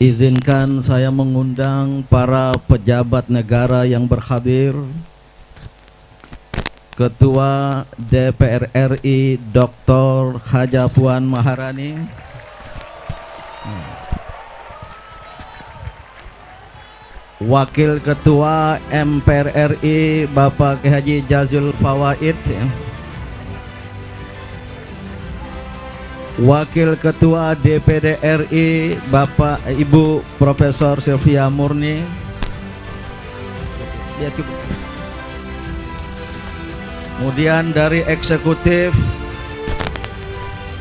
Izinkan saya mengundang para pejabat negara yang berhadir, Ketua DPR RI Dr. Haja Puan Maharani, Wakil Ketua MPR RI Bapak Kiai Haji Jazul Fawaid, Wakil Ketua DPD RI Bapak Ibu Profesor Sylvia Murni, kemudian dari eksekutif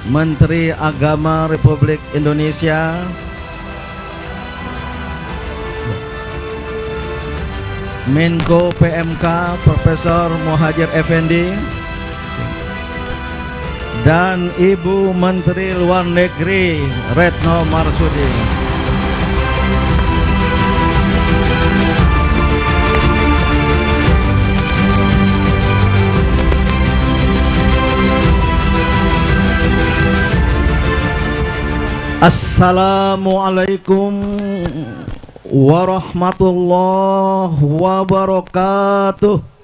Menteri Agama Republik Indonesia, Menko PMK Profesor Muhajir Effendi, dan Ibu Menteri Luar Negeri Retno Marsudi. Assalamualaikum warahmatullahi wabarakatuh.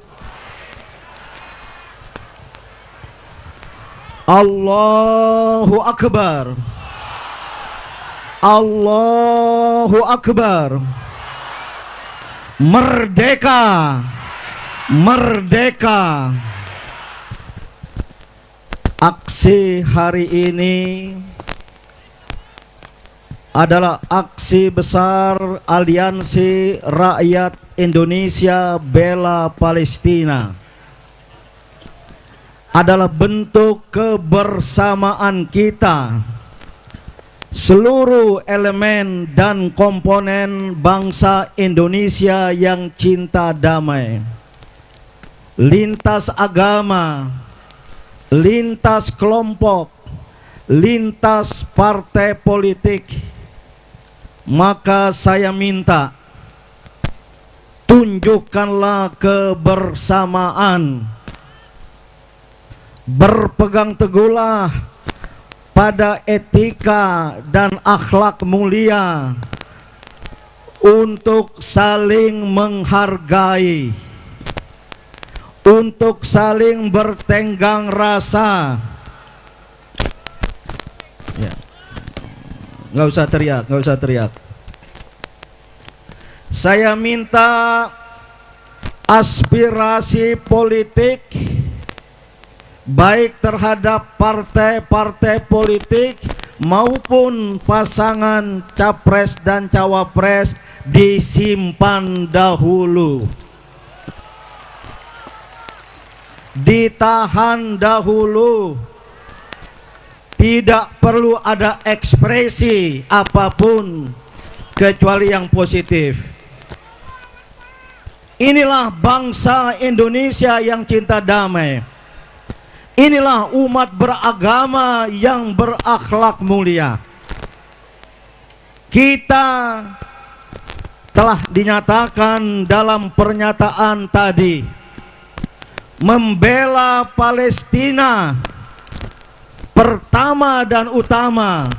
Allahu Akbar. Allahu Akbar. Merdeka. Merdeka. Aksi hari ini adalah aksi besar Aliansi Rakyat Indonesia Bela Palestina. Adalah bentuk kebersamaan kita, seluruh elemen dan komponen bangsa Indonesia yang cinta damai, lintas agama, lintas kelompok, lintas partai politik. Maka saya minta, tunjukkanlah kebersamaan, berpegang teguhlah pada etika dan akhlak mulia untuk saling menghargai, untuk saling bertenggang rasa. Ya. Nggak usah teriak, nggak usah teriak. Saya minta aspirasi politik baik terhadap partai-partai politik maupun pasangan capres dan cawapres disimpan dahulu, ditahan dahulu. Tidak perlu ada ekspresi apapun kecuali yang positif. Inilah bangsa Indonesia yang cinta damai. Inilah umat beragama yang berakhlak mulia. Kita telah dinyatakan dalam pernyataan tadi membela Palestina pertama dan utama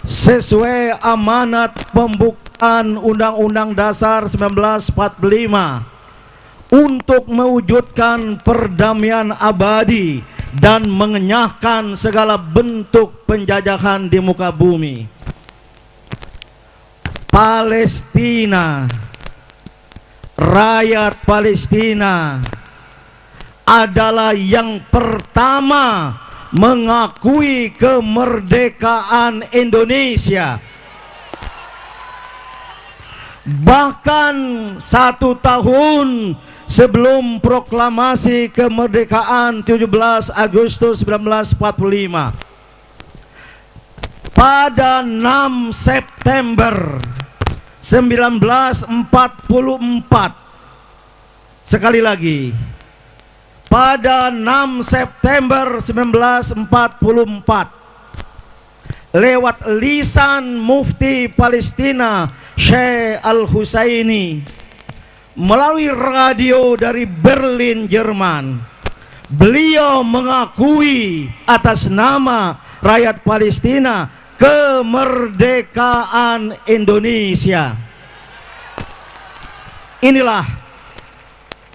sesuai amanat pembukaan Undang-Undang Dasar 1945 untuk mewujudkan perdamaian abadi dan mengenyahkan segala bentuk penjajahan di muka bumi. Palestina, rakyat Palestina adalah yang pertama mengakui kemerdekaan Indonesia. Bahkan 1 tahun sebelum proklamasi kemerdekaan 17 Agustus 1945, pada 6 September 1944, sekali lagi, pada 6 September 1944, lewat lisan Mufti Palestina Syekh Al-Husaini melalui radio dari Berlin, Jerman, beliau mengakui atas nama rakyat Palestina kemerdekaan Indonesia. Inilah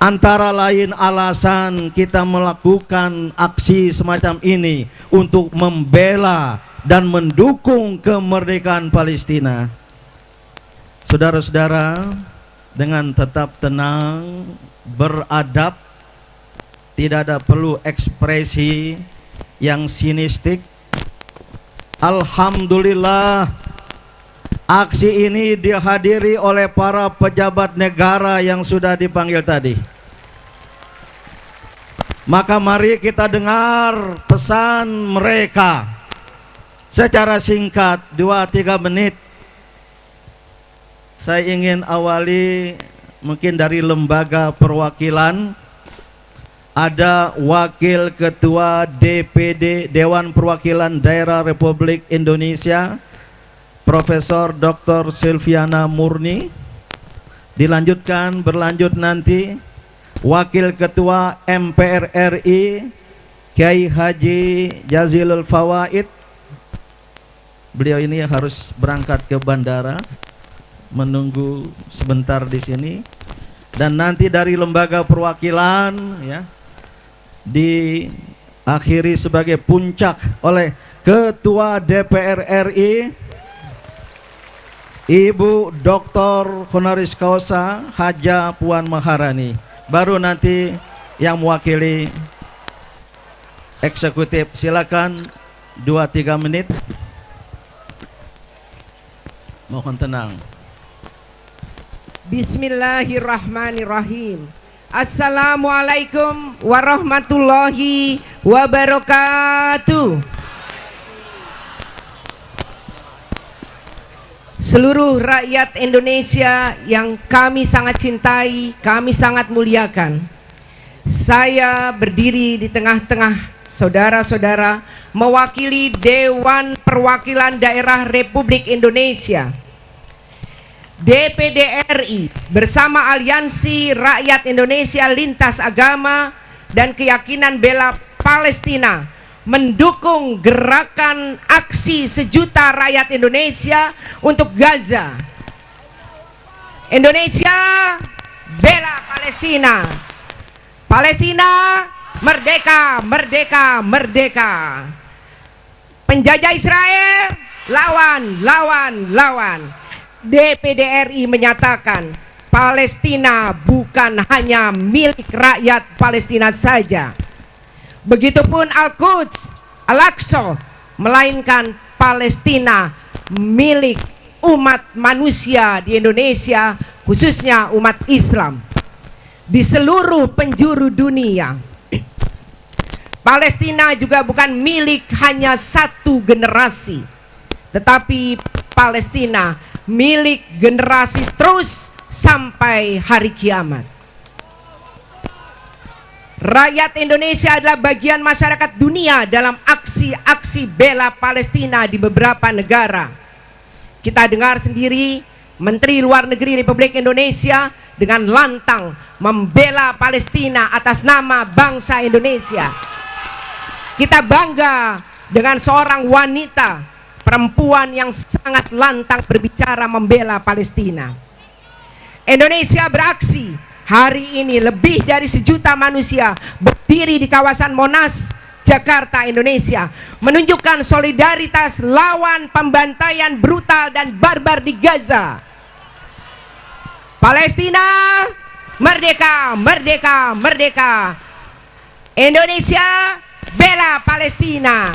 antara lain alasan kita melakukan aksi semacam ini, untuk membela dan mendukung kemerdekaan Palestina. Saudara-saudara, dengan tetap tenang, beradab, tidak ada perlu ekspresi yang sinistik. Alhamdulillah, aksi ini dihadiri oleh para pejabat negara yang sudah dipanggil tadi. Maka mari kita dengar pesan mereka secara singkat, 2-3 menit. Saya ingin awali mungkin dari lembaga perwakilan. Ada Wakil Ketua DPD Dewan Perwakilan Daerah Republik Indonesia, Profesor Dr. Silviana Murni. Berlanjut nanti Wakil Ketua MPR RI, Kiai Haji Jazilul Fawaid. Beliau ini harus berangkat ke bandara, menunggu sebentar di sini. Dan nanti dari lembaga perwakilan, ya, diakhiri sebagai puncak oleh Ketua DPR RI, Ibu Dr. Honoris Causa Haja Puan Maharani. Baru nanti yang mewakili eksekutif. Silakan 2-3 menit. Mohon tenang. Bismillahirrahmanirrahim. Assalamualaikum warahmatullahi wabarakatuh. Seluruh rakyat Indonesia yang kami sangat cintai, kami sangat muliakan. Saya berdiri di tengah-tengah saudara-saudara mewakili Dewan Perwakilan Daerah Republik Indonesia, DPD RI, bersama Aliansi Rakyat Indonesia Lintas Agama dan Keyakinan Bela Palestina, mendukung gerakan aksi sejuta rakyat Indonesia untuk Gaza. Indonesia bela Palestina. Palestina merdeka, merdeka, merdeka. Penjajah Israel lawan, lawan, lawan. DPD RI menyatakan Palestina bukan hanya milik rakyat Palestina saja. Begitupun Al-Quds, Al-Aqsa, melainkan Palestina milik umat manusia di Indonesia, khususnya umat Islam di seluruh penjuru dunia. Palestina juga bukan milik hanya satu generasi, tetapi Palestina milik generasi terus sampai hari kiamat. Rakyat Indonesia adalah bagian masyarakat dunia dalam aksi-aksi bela Palestina di beberapa negara. Kita dengar sendiri Menteri Luar Negeri Republik Indonesia dengan lantang membela Palestina atas nama bangsa Indonesia. Kita bangga dengan seorang wanita, perempuan yang sangat lantang berbicara membela Palestina. Indonesia beraksi hari ini, lebih dari 1 juta manusia berdiri di kawasan Monas, Jakarta, Indonesia, menunjukkan solidaritas lawan pembantaian brutal dan barbar di Gaza. Palestina merdeka, merdeka, merdeka. Indonesia bela Palestina.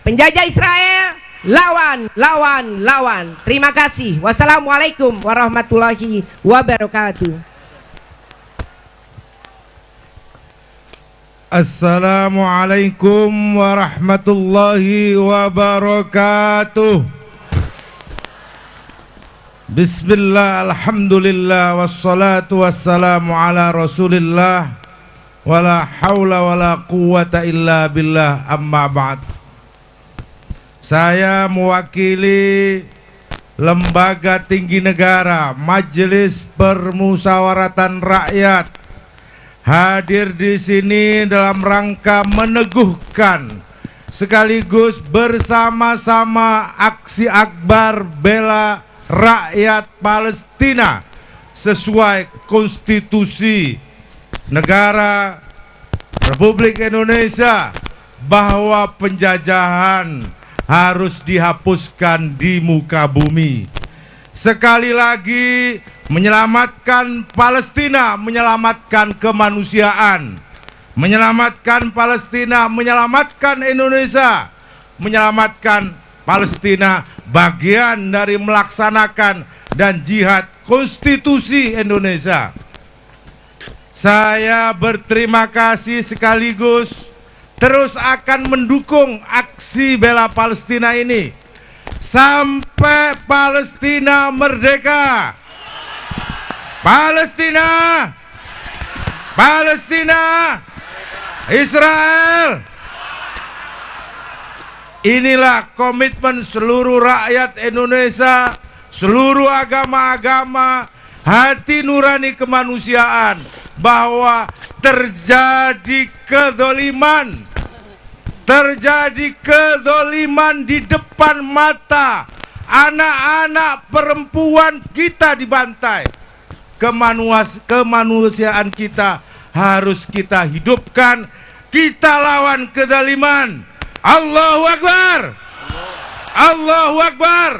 Penjajah Israel lawan, lawan, lawan. Terima kasih. Wassalamualaikum warahmatullahi wabarakatuh. Assalamualaikum warahmatullahi wabarakatuh. Bismillah, alhamdulillah, wassalatu wassalamu ala rasulillah, wala hawla wala quwata illa billah, amma ba'd. Saya mewakili Lembaga Tinggi Negara Majelis Permusyawaratan Rakyat hadir di sini dalam rangka meneguhkan sekaligus bersama-sama aksi akbar bela rakyat Palestina sesuai konstitusi negara Republik Indonesia, bahwa penjajahan harus dihapuskan di muka bumi. Sekali lagi, menyelamatkan Palestina, menyelamatkan kemanusiaan, menyelamatkan Palestina, menyelamatkan Indonesia, menyelamatkan Palestina, bagian dari melaksanakan dan jihad konstitusi Indonesia. Saya berterima kasih sekaligus terus akan mendukung aksi bela Palestina ini sampai Palestina merdeka. Palestina, Palestina, Israel. Inilah komitmen seluruh rakyat Indonesia, seluruh agama-agama, hati nurani kemanusiaan, bahwa terjadi kedoliman di depan mata, anak-anak perempuan kita dibantai. Kemanusiaan kita harus kita hidupkan, kita lawan kedoliman. Allahu Akbar, Allahu Akbar.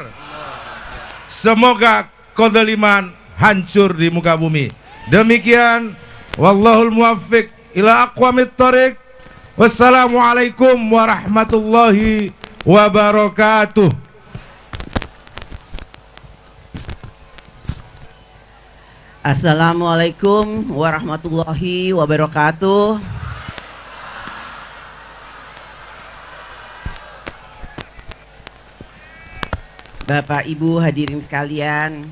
Semoga kedoliman hancur di muka bumi. Demikian, wallahul muwaffiq ila aqwamit thoriq. Wassalamualaikum warahmatullahi wabarakatuh. Assalamualaikum warahmatullahi wabarakatuh. Bapak Ibu hadirin sekalian,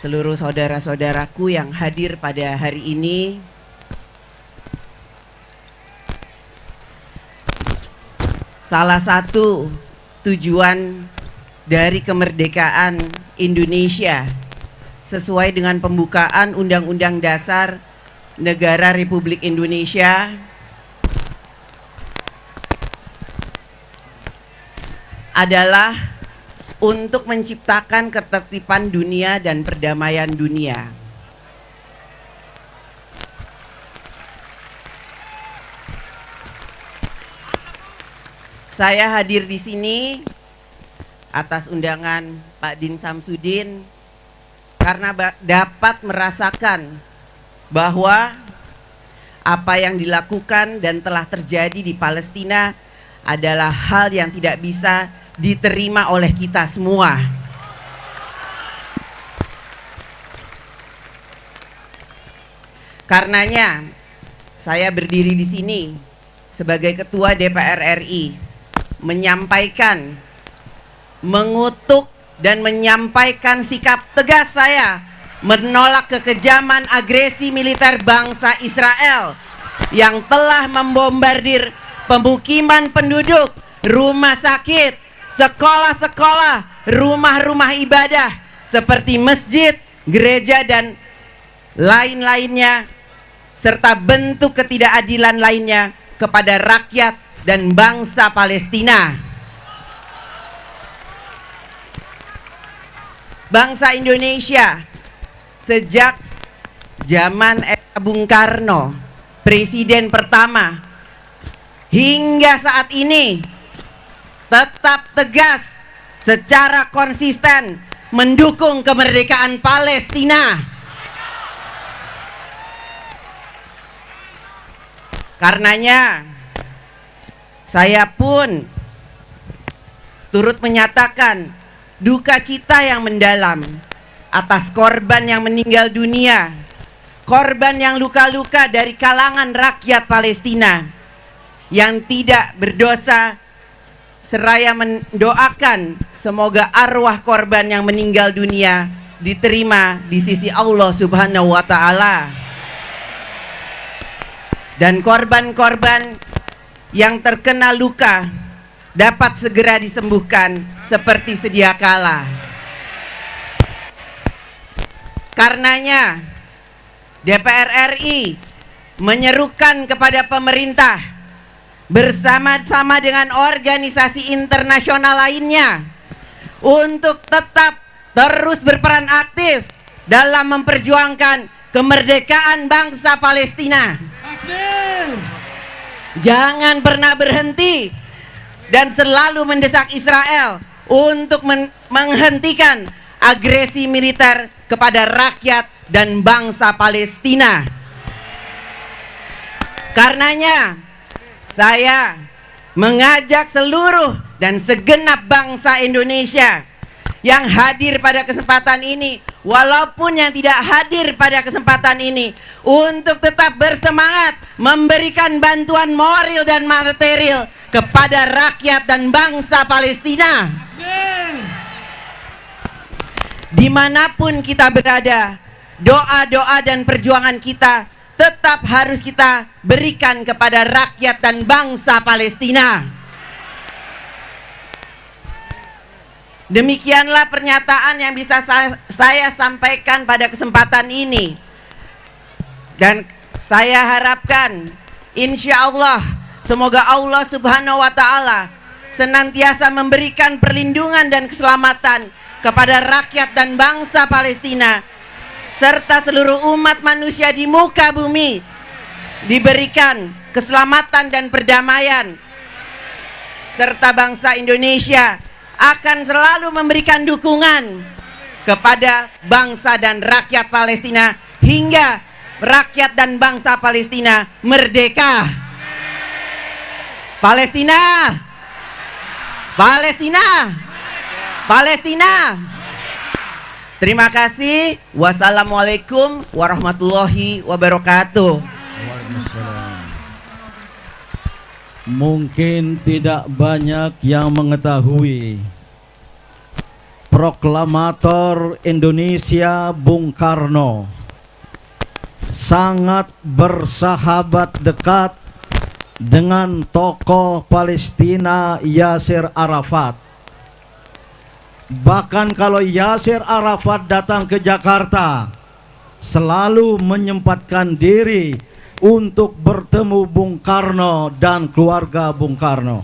seluruh saudara-saudaraku yang hadir pada hari ini, salah satu tujuan dari kemerdekaan Indonesia sesuai dengan pembukaan Undang-Undang Dasar Negara Republik Indonesia adalah untuk menciptakan ketertiban dunia dan perdamaian dunia. Saya hadir di sini atas undangan Pak Din Samsudin karena dapat merasakan bahwa apa yang dilakukan dan telah terjadi di Palestina adalah hal yang tidak bisa diterima oleh kita semua. Karenanya saya berdiri di sini sebagai Ketua DPR RI menyampaikan, mengutuk dan menyampaikan sikap tegas saya menolak kekejaman agresi militer bangsa Israel yang telah membombardir pemukiman penduduk, rumah sakit, sekolah-sekolah, rumah-rumah ibadah seperti masjid, gereja dan lain-lainnya, serta bentuk ketidakadilan lainnya kepada rakyat dan bangsa Palestina. Bangsa Indonesia sejak zaman era Bung Karno, presiden pertama, hingga saat ini tetap tegas secara konsisten mendukung kemerdekaan Palestina. Karenanya saya pun turut menyatakan duka cita yang mendalam atas korban yang meninggal dunia, korban yang luka-luka dari kalangan rakyat Palestina yang tidak berdosa, seraya mendoakan semoga arwah korban yang meninggal dunia diterima di sisi Allah Subhanahu wa Ta'ala, dan korban-korban yang terkena luka dapat segera disembuhkan seperti sedia kala. Karenanya DPR RI menyerukan kepada pemerintah bersama-sama dengan organisasi internasional lainnya untuk tetap terus berperan aktif dalam memperjuangkan kemerdekaan bangsa Palestina. Jangan pernah berhenti dan selalu mendesak Israel untuk menghentikan agresi militer kepada rakyat dan bangsa Palestina. Karenanya saya mengajak seluruh dan segenap bangsa Indonesia yang hadir pada kesempatan ini, walaupun yang tidak hadir pada kesempatan ini, untuk tetap bersemangat memberikan bantuan moral dan material kepada rakyat dan bangsa Palestina. Dimanapun kita berada, doa-doa dan perjuangan kita tetap harus kita berikan kepada rakyat dan bangsa Palestina. Demikianlah pernyataan yang bisa saya sampaikan pada kesempatan ini. Dan saya harapkan insya Allah semoga Allah Subhanahu wa Ta'ala senantiasa memberikan perlindungan dan keselamatan kepada rakyat dan bangsa Palestina, serta seluruh umat manusia di muka bumi diberikan keselamatan dan perdamaian, serta bangsa Indonesia akan selalu memberikan dukungan kepada bangsa dan rakyat Palestina hingga rakyat dan bangsa Palestina merdeka. Palestina, Palestina, Palestina. Terima kasih. Wassalamualaikum warahmatullahi wabarakatuh. Mungkin tidak banyak yang mengetahui proklamator Indonesia Bung Karno sangat bersahabat dekat dengan tokoh Palestina Yasir Arafat. Bahkan kalau Yasir Arafat datang ke Jakarta, selalu menyempatkan diri untuk bertemu Bung Karno dan keluarga Bung Karno.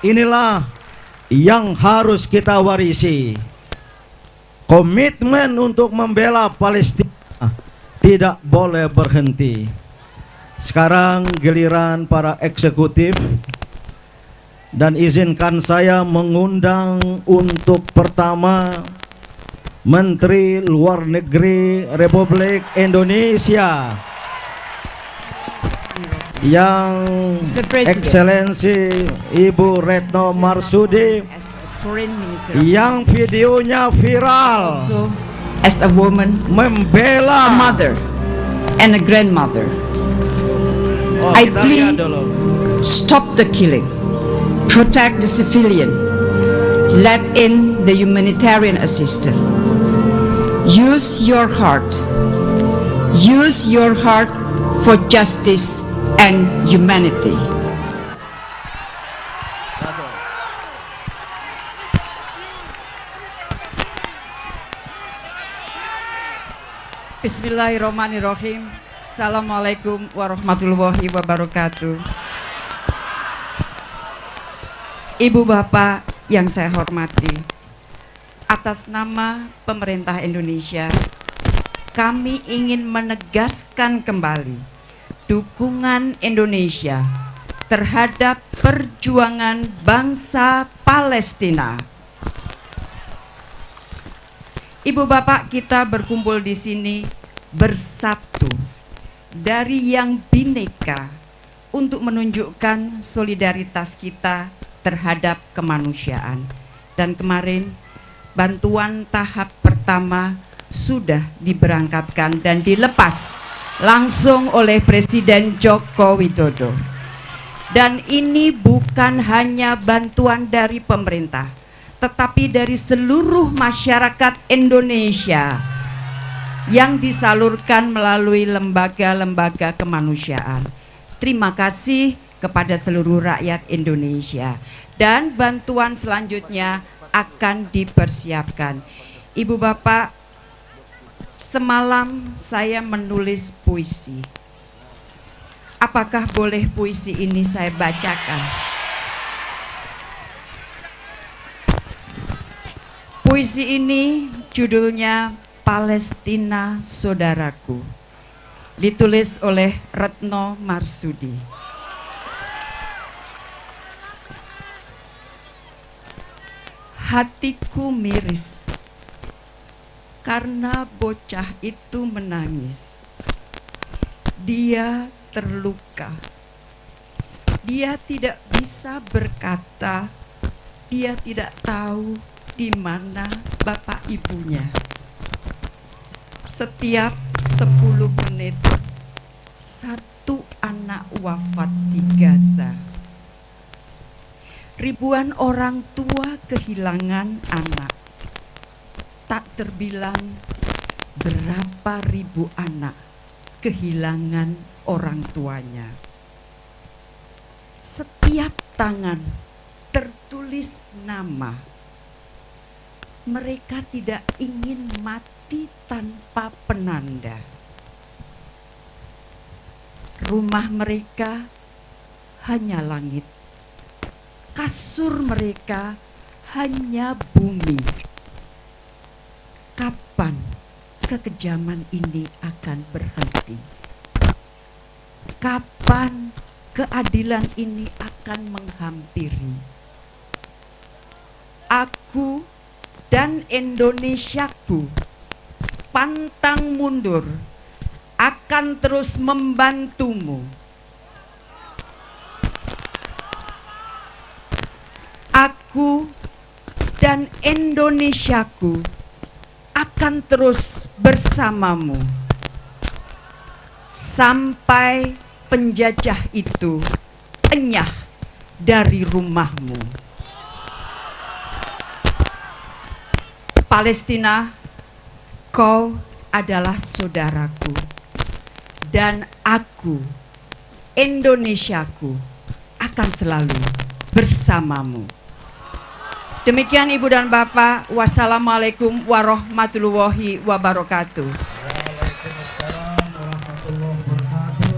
Inilah yang harus kita warisi. Komitmen untuk membela Palestina tidak boleh berhenti. Sekarang giliran para eksekutif, dan izinkan saya mengundang untuk pertama Menteri Luar Negeri Republik Indonesia yang Ekselensi Ibu Retno Marsudi, yang videonya viral Also, as a woman, a membela mother, and a grandmother, I kita plead, lihat dulu. stop the killing, protect the civilian, let in the humanitarian assistance. Use your heart for justice and humanity. Bismillahirrahmanirrahim. Assalamualaikum warahmatullahi wabarakatuh. Ibu bapak yang saya hormati, atas nama pemerintah Indonesia, kami ingin menegaskan kembali dukungan Indonesia terhadap perjuangan bangsa Palestina. Ibu bapak, kita berkumpul di sini bersatu dari yang bineka untuk menunjukkan solidaritas kita terhadap kemanusiaan. Dan kemarin bantuan tahap pertama sudah diberangkatkan dan dilepas langsung oleh Presiden Joko Widodo. Dan ini bukan hanya bantuan dari pemerintah, tetapi dari seluruh masyarakat Indonesia yang disalurkan melalui lembaga-lembaga kemanusiaan. Terima kasih kepada seluruh rakyat Indonesia. Dan bantuan selanjutnya akan dipersiapkan. Ibu bapak, semalam saya menulis puisi. Apakah boleh puisi ini saya bacakan? Puisi ini judulnya Palestina Saudaraku, ditulis oleh Retno Marsudi. Hatiku miris karena bocah itu menangis. Dia terluka. Dia tidak bisa berkata, dia tidak tahu di mana bapak ibunya. Setiap 10 menit, satu anak wafat di Gaza. Ribuan orang tua kehilangan anak. Tak terbilang berapa ribu anak kehilangan orang tuanya. Setiap tangan tertulis nama. Mereka tidak ingin mati tanpa penanda. Rumah mereka hanya langit. Kasur mereka hanya bumi. Kapan kekejaman ini akan berhenti? Kapan keadilan ini akan menghampiri? Aku dan Indonesiaku pantang mundur, akan terus membantumu. Aku dan Indonesiaku akan terus bersamamu sampai penjajah itu enyah dari rumahmu. Palestina, kau adalah saudaraku, dan aku, Indonesiaku, akan selalu bersamamu. Demikian Ibu dan Bapak, wassalamualaikum warahmatullahi wabarakatuh. Waalaikumsalam warahmatullahi wabarakatuh.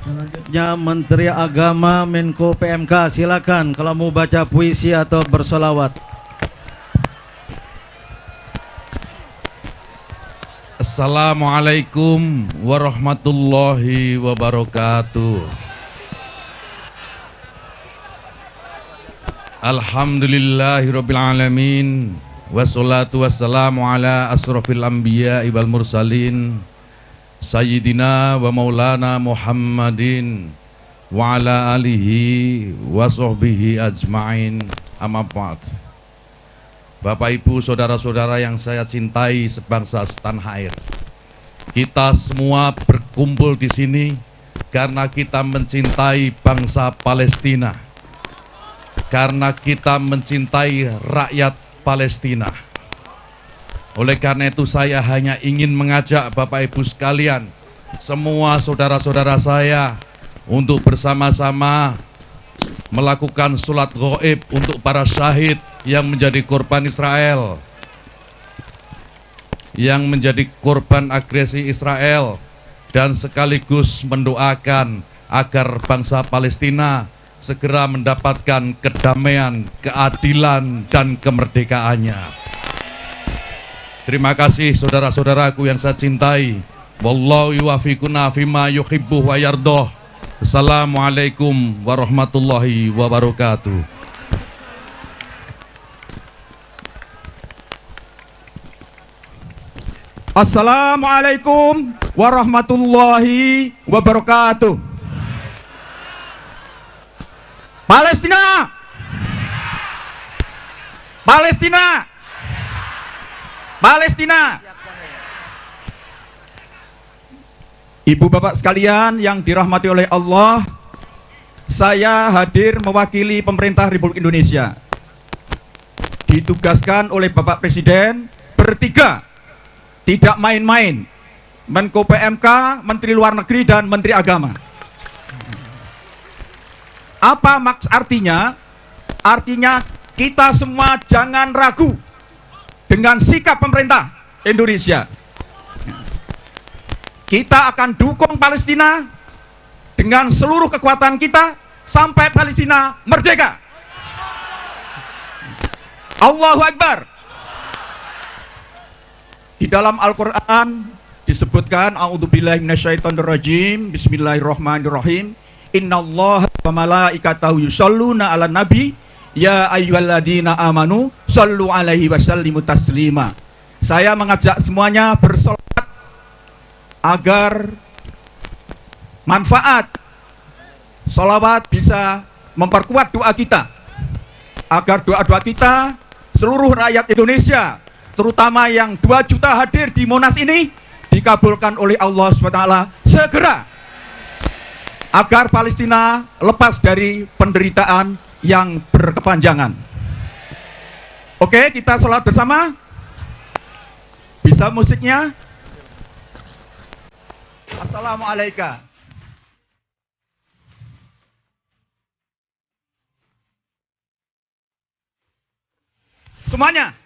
Selanjutnya Menteri Agama Menko PMK, silakan kalau mau baca puisi atau bersolawat. Assalamualaikum warahmatullahi wabarakatuh. Alhamdulillahirabbil alamin, wassalatu wassalamu ala asrofil anbiya wal mursalin, sayyidina wa maulana Muhammadin wa ala alihi wa sahbihi ajmain, amma ba'd. Bapak Ibu, saudara-saudara yang saya cintai sebangsa setanah air, kita semua berkumpul di sini karena kita mencintai bangsa Palestina, karena kita mencintai rakyat Palestina. Oleh karena itu saya hanya ingin mengajak Bapak Ibu sekalian, semua saudara-saudara saya, untuk bersama-sama melakukan sholat gaib untuk para syahid yang menjadi korban Israel, yang menjadi korban agresi Israel, dan sekaligus mendoakan agar bangsa Palestina segera mendapatkan kedamaian, keadilan, dan kemerdekaannya. Terima kasih saudara-saudaraku yang saya cintai. Wallahu yuwaffiquna fima yuhibbu wa yardah. Assalamualaikum warahmatullahi wabarakatuh. Assalamualaikum warahmatullahi wabarakatuh. Palestina! Palestina! Palestina! Ibu bapak sekalian yang dirahmati oleh Allah, saya hadir mewakili pemerintah Republik Indonesia. Ditugaskan oleh Bapak Presiden bertiga, tidak main-main, Menko PMK, Menteri Luar Negeri, dan Menteri Agama. Apa artinya? Artinya kita semua jangan ragu dengan sikap pemerintah Indonesia. Kita akan dukung Palestina dengan seluruh kekuatan kita sampai Palestina merdeka. Allahu Akbar. Di dalam Al-Quran disebutkan, a'udzubillahi minasyaitonirrajim, bismillahirrahmanirrahim, innallaha wa malaikatahu yusholluna ala nabi, ya ayyuhalladzina amanu shollu alaihi wasallimu taslima. Saya mengajak semuanya bersolat agar manfaat sholawat bisa memperkuat doa kita, agar doa-doa kita, seluruh rakyat Indonesia, terutama yang 2 juta hadir di Monas ini, dikabulkan oleh Allah SWT segera, agar Palestina lepas dari penderitaan yang berkepanjangan. Oke, kita sholat bersama. Bisa musiknya? Assalamualaikum. Semuanya.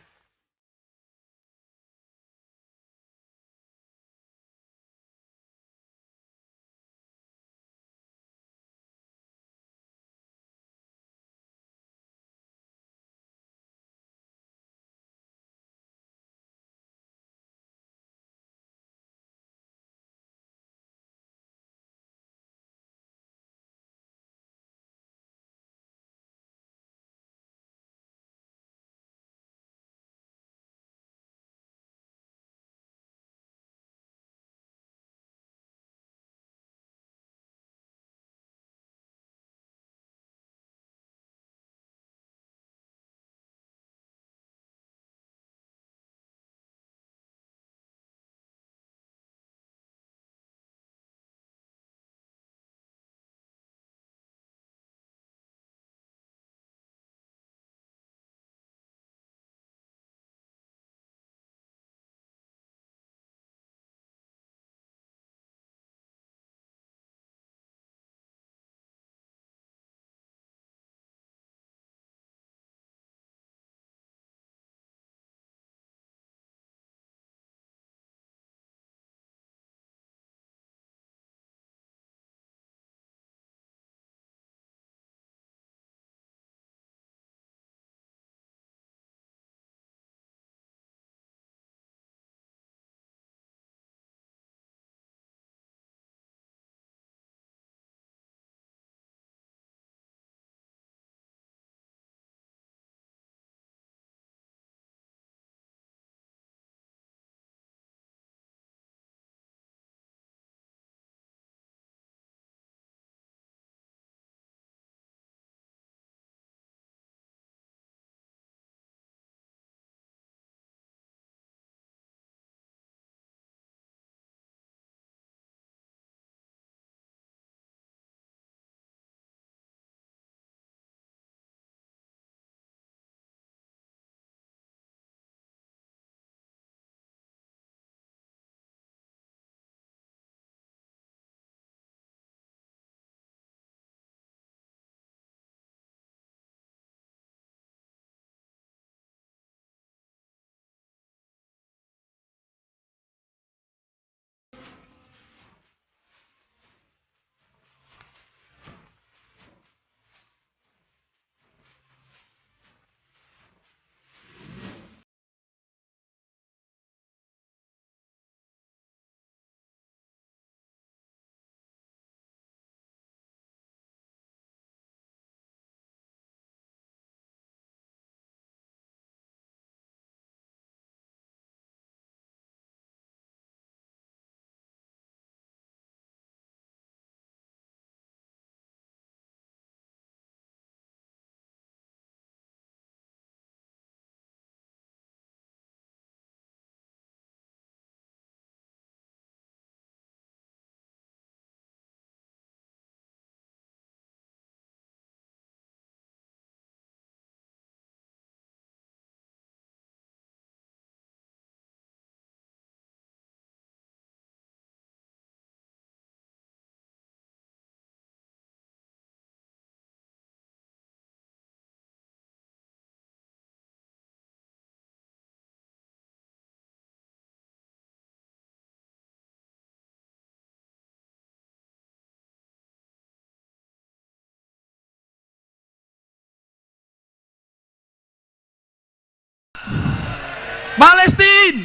Palestina,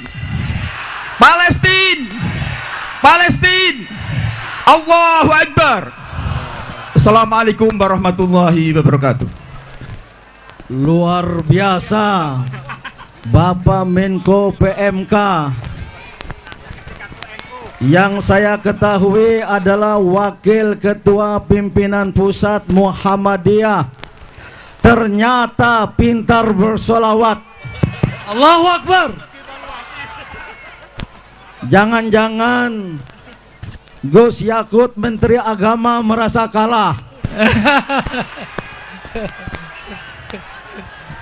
Palestina, Palestina. Allahu Akbar. Assalamualaikum warahmatullahi wabarakatuh. Luar biasa, Bapak Menko PMK. Yang saya ketahui adalah Wakil Ketua Pimpinan Pusat Muhammadiyah. Ternyata pintar bersolawat. Allahu Akbar. Jangan-jangan Gus Yakut Menteri Agama merasa kalah.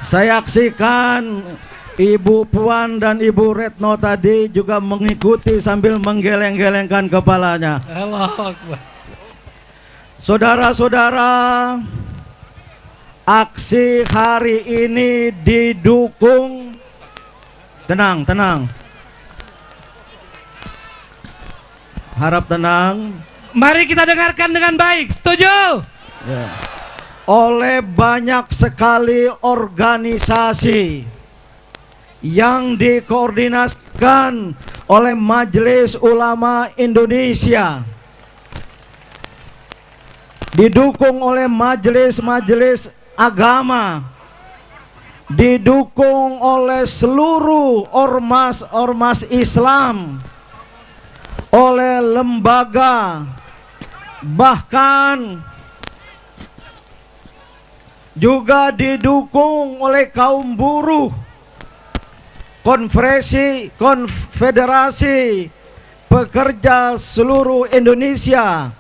Saya saksikan Ibu Puan dan Ibu Retno tadi juga mengikuti sambil menggeleng-gelengkan kepalanya. Allahu Akbar. Saudara-saudara, aksi hari ini didukung. Tenang, tenang. Harap tenang. Mari kita dengarkan dengan baik. Setuju? Ya. Oleh banyak sekali organisasi yang dikoordinasikan oleh Majelis Ulama Indonesia, didukung oleh majelis-majelis agama, didukung oleh seluruh ormas-ormas Islam, oleh lembaga, bahkan juga didukung oleh kaum buruh, konfederasi pekerja seluruh Indonesia,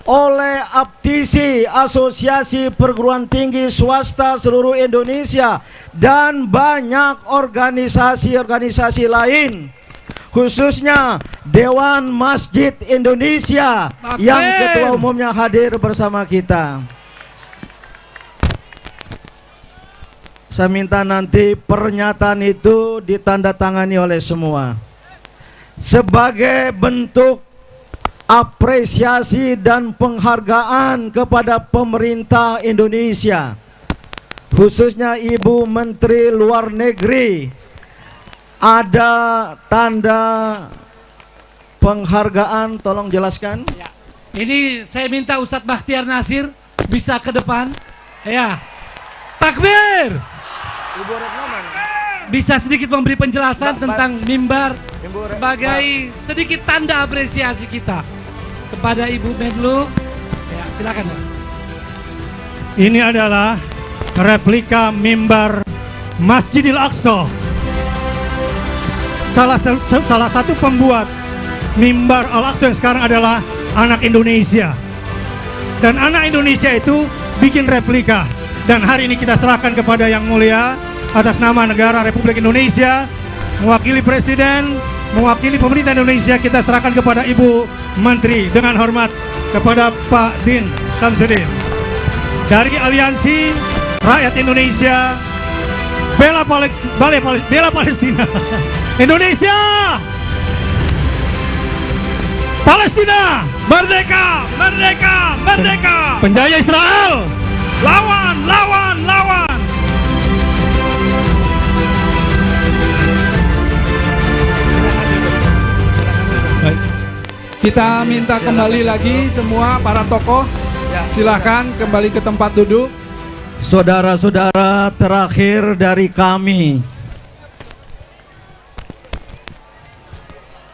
oleh APTISI, Asosiasi Perguruan Tinggi Swasta seluruh Indonesia, dan banyak organisasi-organisasi lain, khususnya Dewan Masjid Indonesia yang ketua umumnya hadir bersama kita. Saya minta nanti pernyataan itu ditandatangani oleh semua sebagai bentuk apresiasi dan penghargaan kepada pemerintah Indonesia, khususnya Ibu Menteri Luar Negeri. Ada tanda penghargaan, tolong jelaskan. Ya. Ini saya minta Ustadz Bakhtiar Nasir bisa ke depan. Ya. Takbir. Bisa sedikit memberi penjelasan tentang mimbar sebagai sedikit tanda apresiasi kita kepada Ibu Menlu. Ya, silakan. Ini adalah replika mimbar Masjidil Aqsa. Salah satu pembuat mimbar Al-Aqsa yang sekarang adalah anak Indonesia. Dan anak Indonesia itu bikin replika. Dan hari ini kita serahkan kepada Yang Mulia atas nama negara Republik Indonesia, mewakili Presiden, mewakili pemerintah Indonesia, kita serahkan kepada Ibu Menteri dengan hormat kepada Pak Din Samsudin. Dari Aliansi Rakyat Indonesia, Bela Palestina, Indonesia, Palestina, merdeka, merdeka, merdeka. Penjajah Israel, lawan, lawan, lawan. Baik. Kita minta kembali lagi semua para tokoh, silahkan kembali ke tempat duduk. Saudara-saudara, terakhir dari kami,